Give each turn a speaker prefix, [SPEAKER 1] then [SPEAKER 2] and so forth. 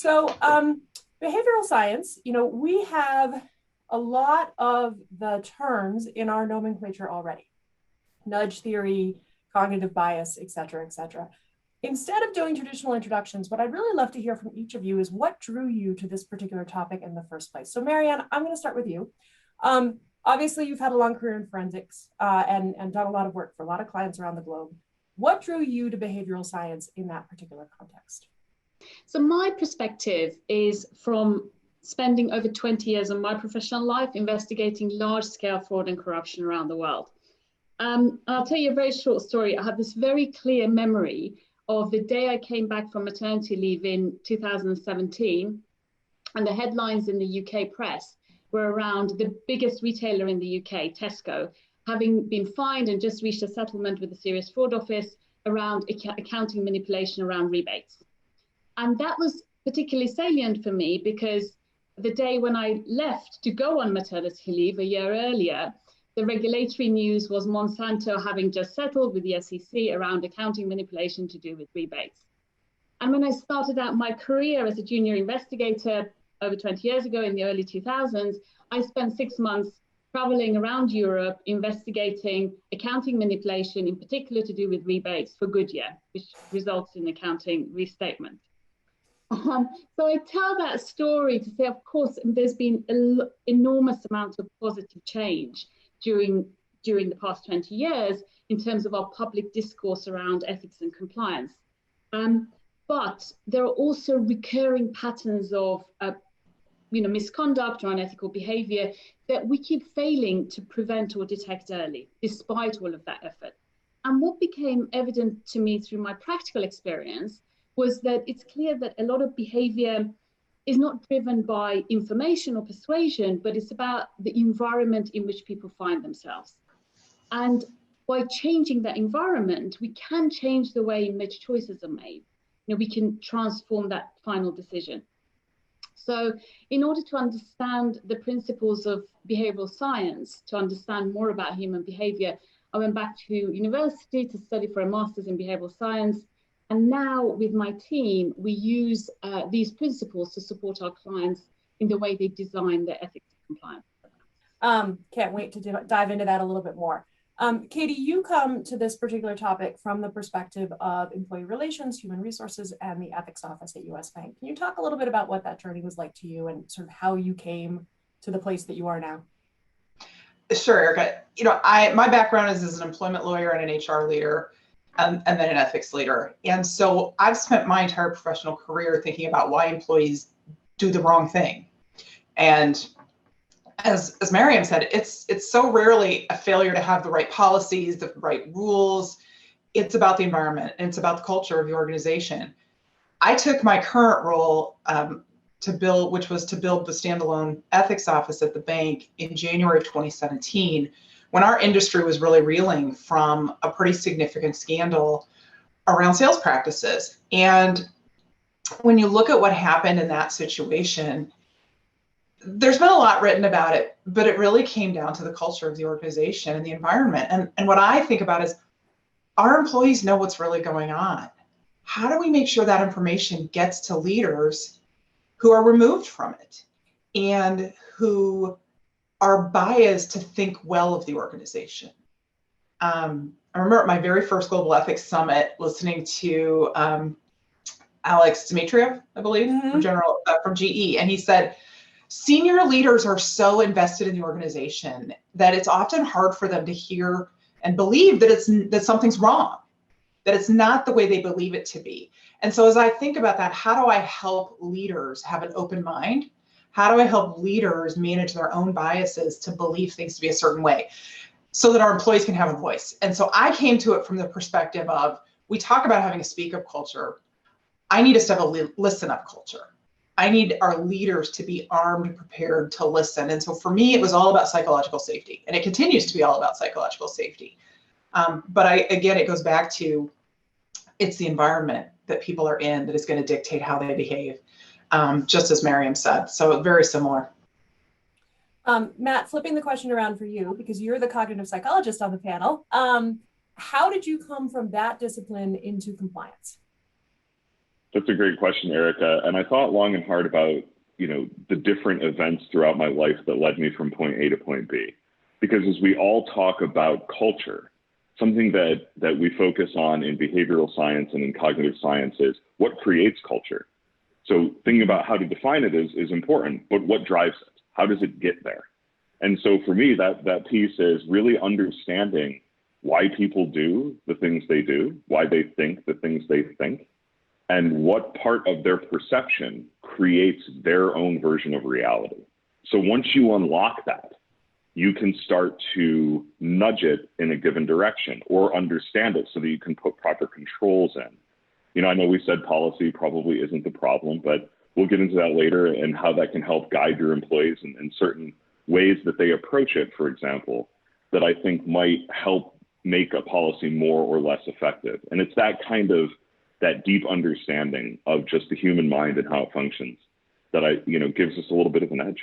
[SPEAKER 1] So behavioral science, we have a lot of the terms in our nomenclature already. Nudge theory, cognitive bias, et cetera, et cetera. Instead of doing traditional introductions, what I'd really love to hear from each of you is what drew you to this particular topic in the first place. So Marianne, I'm going to start with you. Obviously, you've had a long career in forensics and done a lot of work for a lot of clients around the globe. What drew you to behavioral science in that particular context?
[SPEAKER 2] So my perspective is from spending over 20 years of my professional life investigating large-scale fraud and corruption around the world. I'll tell you a very short story. I have this very clear memory of the day I came back from maternity leave in 2017, and the headlines in the UK press were around the biggest retailer in the UK, Tesco, having been fined and just reached a settlement with the Serious Fraud Office around accounting manipulation around rebates. And that was particularly salient for me because the day when I left to go on maternity leave a year earlier, the regulatory news was Monsanto having just settled with the SEC around accounting manipulation to do with rebates. And when I started out my career as a junior investigator over 20 years ago in the early 2000s, I spent 6 months traveling around Europe investigating accounting manipulation, in particular to do with rebates for Goodyear, which results in accounting restatement. So I tell that story to say, of course, there's been an enormous amount of positive change during the past 20 years in terms of our public discourse around ethics and compliance. But there are also recurring patterns of misconduct or unethical behavior that we keep failing to prevent or detect early, despite all of that effort. And what became evident to me through my practical experience was that it's clear that a lot of behavior is not driven by information or persuasion, but it's about the environment in which people find themselves. And by changing that environment, we can change the way in which choices are made. We can transform that final decision. So in order to understand the principles of behavioral science, to understand more about human behavior, I went back to university to study for a master's in behavioral science. And now with my team, we use these principles to support our clients in the way they design their ethics and compliance.
[SPEAKER 1] Can't wait to dive into that a little bit more. Katie, you come to this particular topic from the perspective of employee relations, human resources, and the ethics office at US Bank. Can you talk a little bit about what that journey was like to you and sort of how you came to the place that you are now?
[SPEAKER 3] Sure, Erica. My background is as an employment lawyer and an HR leader. And then an ethics leader. And so I've spent my entire professional career thinking about why employees do the wrong thing. And as Maryam said, it's so rarely a failure to have the right policies, the right rules. It's about the environment and it's about the culture of the organization. I took my current role which was to build the standalone ethics office at the bank in January of 2017. When our industry was really reeling from a pretty significant scandal around sales practices. And when you look at what happened in that situation, there's been a lot written about it, but it really came down to the culture of the organization and the environment. And what I think about is, our employees know what's really going on. How do we make sure that information gets to leaders who are removed from it and who are biased to think well of the organization? I remember at my very first Global Ethics Summit listening to Alex Dmitriev, I believe, from GE, and he said, senior leaders are so invested in the organization that it's often hard for them to hear and believe that something's wrong, that it's not the way they believe it to be. And so as I think about that, how do I help leaders have an open mind? How do I help leaders manage their own biases to believe things to be a certain way so that our employees can have a voice? And so I came to it from the perspective of, we talk about having a speak up culture. I need us to have a listen up culture. I need our leaders to be armed and prepared to listen. And so for me, it was all about psychological safety, and it continues to be all about psychological safety. But again, it goes back to, it's the environment that people are in that is going to dictate how they behave. Just as Maryam said, so very similar.
[SPEAKER 1] Matt, flipping the question around for you, because you're the cognitive psychologist on the panel, how did you come from that discipline into compliance?
[SPEAKER 4] That's a great question, Erica. And I thought long and hard about, the different events throughout my life that led me from point A to point B. Because as we all talk about culture, something that we focus on in behavioral science and in cognitive science is what creates culture. So thinking about how to define it is important, but what drives it? How does it get there? And so for me, that piece is really understanding why people do the things they do, why they think the things they think, and what part of their perception creates their own version of reality. So once you unlock that, you can start to nudge it in a given direction or understand it so that you can put proper controls in. I know we said policy probably isn't the problem, but we'll get into that later and how that can help guide your employees in certain ways that they approach it, for example, that I think might help make a policy more or less effective. And it's that deep understanding of just the human mind and how it functions that gives us a little bit of an edge.